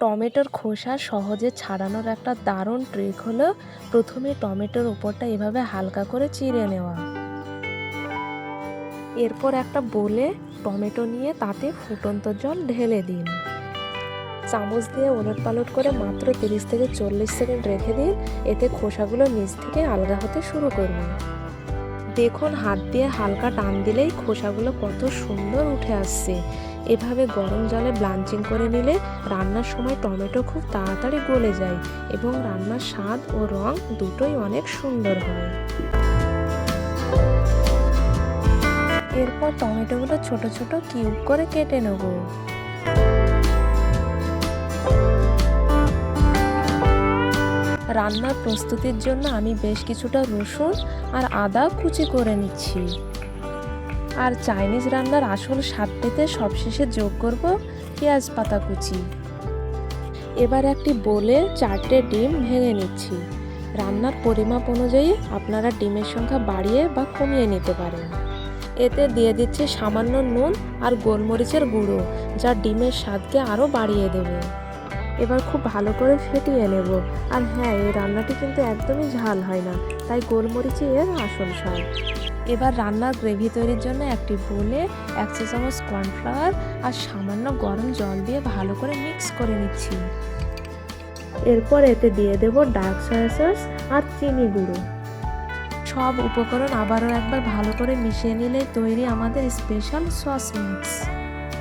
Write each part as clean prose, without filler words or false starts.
টমেটোর খোসা সহজে ছাড়ানোর একটা দারুণ ট্রিক হলো প্রথমে টমেটোর উপরটা এভাবে হালকা করে চিড়ে নেওয়া। এরপর একটা বোলে টমেটো নিয়ে তাতে ফুটন্ত জল ঢেলে দিন। চামচ দিয়ে ওলটপালট করে মাত্র 30 থেকে 40 সেকেন্ড রেখে দিন। এতে খোসাগুলো নিচ থেকে আলগা হতে শুরু করবে। দেখুন হাত দিয়ে হালকা টান দিলেই খোসাগুলো কত সুন্দর উঠে আসছে। এভাবে গরম জলে ব্লাঞ্চিং করে নিলে রান্নার সময় টমেটো খুব তাড়াতাড়ি গলে যায় এবং রান্নার স্বাদ ও রং দুটোই অনেক সুন্দর হয়। এরপর টমেটোগুলো ছোট ছোট কিউব করে কেটে নেব। রান্নার প্রস্তুতির জন্য আমি বেশ কিছুটা রসুন আর আদা কুচি করে নিচ্ছি। আর চাইনিজ রান্নার আসল স্বাদ পেতে সবশেষে যোগ করব পেঁয়াজ পাতা কুচি। এবার একটি বোলে 4টে ডিম ভেঙে নিচ্ছি। রান্নার পরিমাপ অনুযায়ী আপনারা ডিমের সংখ্যা বাড়িয়ে বা কমিয়ে নিতে পারেন। এতে দিয়ে দিচ্ছি সামান্য নুন আর গোলমরিচের গুঁড়ো, যা ডিমের স্বাদকে আরও বাড়িয়ে দেবে। এবার খুব ভালো করে ফেটিয়ে নেব। আর হ্যাঁ, এই রান্নাটি কিন্তু একদমই ঝাল হয় না, তাই গোলমরিচই এর আসল স্বাদ। এবার রান্নার গ্রেভি তৈরির জন্য একটি বোলে 1 চা চামচ কর্নফ্লাওয়ার আর সামান্য গরম জল দিয়ে ভালো করে মিক্স করে নিচ্ছি। এরপর এতে দিয়ে দেব ডার্ক সয়া সস আর চিনি গুঁড়ো। সব উপকরণ আবারও একবার ভালো করে মিশিয়ে নিলেই তৈরি আমাদের স্পেশাল সস মিক্স।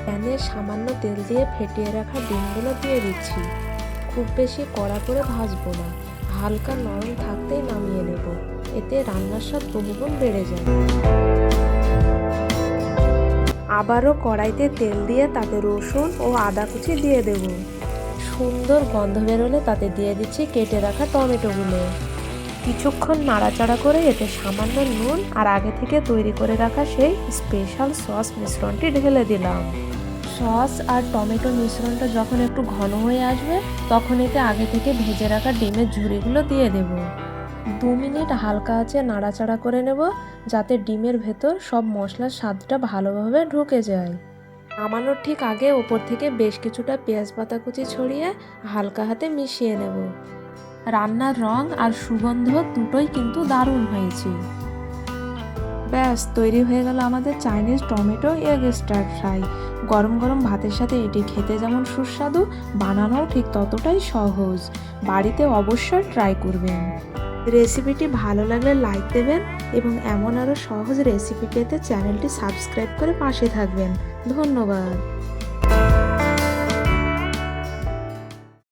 প্যানে সামান্য তেল দিয়ে ফেটিয়ে রাখা ডিমগুলো দিয়ে দিচ্ছি। খুব বেশি কড়া করে ভাজবো না, হালকা নরম থাকতেই নামিয়ে নেব। এতে রান্নার স্বাদ বহুগুণ বেড়ে যায়। আবারও কড়াইতে তেল দিয়ে তাতে রসুন ও আদা কুচি দিয়ে দেব। সুন্দর গন্ধ বেরোলে তাতে দিয়ে দিচ্ছি কেটে রাখা টমেটোগুলো। কিছুক্ষণ নাড়াচাড়া করে এতে সামান্য নুন আর আগে থেকে তৈরি করে রাখা সেই স্পেশাল সস মিশ্রণটি ঢেলে দিলাম। সস আর টমেটো মিশ্রণটা যখন একটু ঘন হয়ে আসবে তখন এতে আগে থেকে ভেজে রাখা ডিমের ঝুড়িগুলো দিয়ে দেব। 2 মিনিট হালকা আঁচে নাড়াচাড়া করে নেব, যাতে ডিমের ভেতর সব মশলার স্বাদটা ভালোভাবে ঢুকে যায়। নামানোর ঠিক আগে ওপর থেকে বেশ কিছুটা পেঁয়াজ পাতা কুচি ছড়িয়ে হালকা হাতে মিশিয়ে নেব। রান্নার রং আর সুগন্ধ দুটোই কিন্তু দারুণ হয়েছে। ব্যাস তৈরি হয়ে গেল আমাদের Chinese tomato egg star fry. গরম গরম ভাতের সাথে এটি খেতে যেমন সুস্বাদু, বানানোও ঠিক ততটাই সহজ। বাড়িতে অবশ্যই ট্রাই করবেন। রেসিপিটি ভালো লাগলে লাইক দেবেন এবং এমন আরও সহজ রেসিপি পেতে চ্যানেলটি সাবস্ক্রাইব করে পাশে থাকবেন। ধন্যবাদ।